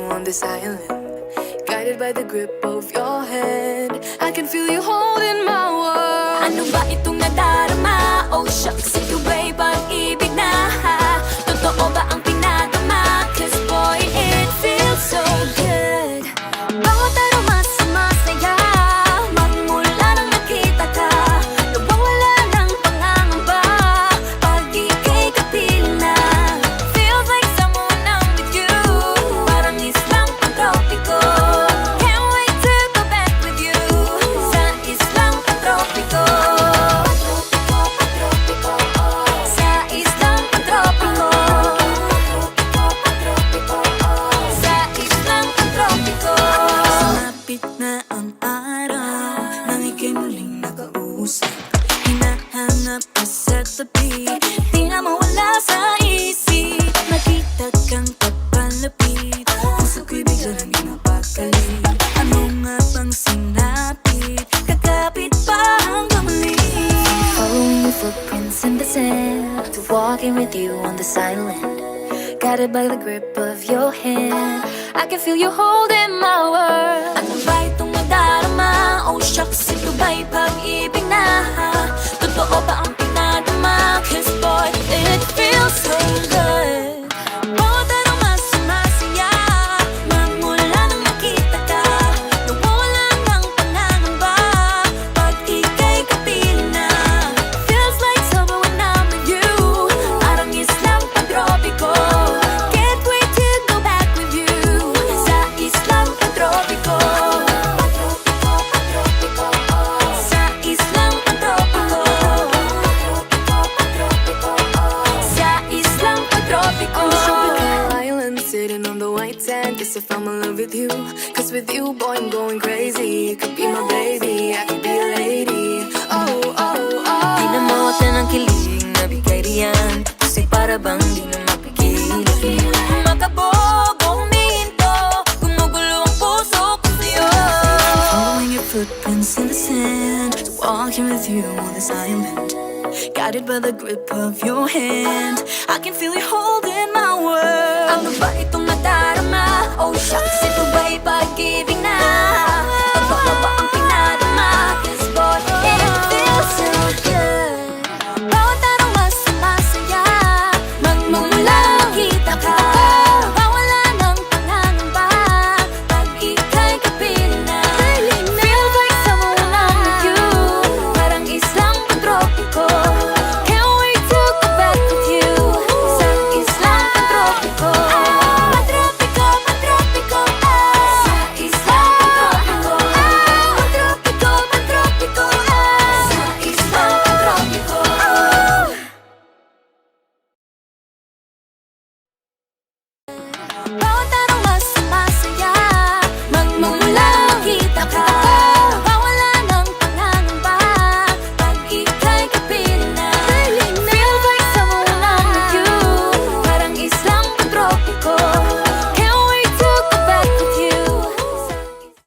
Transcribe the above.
on this island, guided by the grip of your hand. I can feel you holding my world. Ano ba itong nadarama? Oh shucks, ito ba'y pag-ibig na? Totoo ba ang pinadama? Cause boy, it feels so good. Bawat aroma sumasaya, magmula nang nakita ka. Nawawala ng pangangamba pag ika'y kapiling na. Feels like someone I'm with you, parang islang pantropiko. Can't wait to go back with you sa islang pantropiko. Sa islang pantropiko. Sa islang pantropiko. Sumapit na ang araw nang ika'y muling nakausap. Hinahanap ka sa tabi, di na mawala sa isip. Nakita kang papalapit, puso ko'y bigla nang pinapakali. Ano nga bang sinapit? Kakapit pa hanggang muli. Following your footprints in the sand, to walking with you on this island, guided by the grip of your hand. I can feel you holding my world. Ano ba itong nadarama? Oh shucks, ito ba'y pag-ibig na? Totoo ba ang pinadama? Cause boy, it feels so good. Bawat aroma sumasaya, magmula nang nakita ka. Nawawala ng pangangamba pag ika'y kapiling na. Feels like summer when I'm with you, parang islang pantropiko. Can't wait to go back with you sa islang pantropiko. Sa islang pantropiko. Sa islang pantropiko. Tropical island, sitting on the white sand. Guess I fell in love with you, cause with you, boy, I'm going crazy. You could be my baby, I could be a lady. Oh, oh, oh. Di na mawatan ang kilig na bigay riyan, kasi para bang di na mapigil. Makabog o humihinto, gumugulo ang puso ko sa'yo. Following your footprints in the sand, walking with you on this island, guided by the grip of your hand. I can feel you holding my world. Ano ba itong nadarama?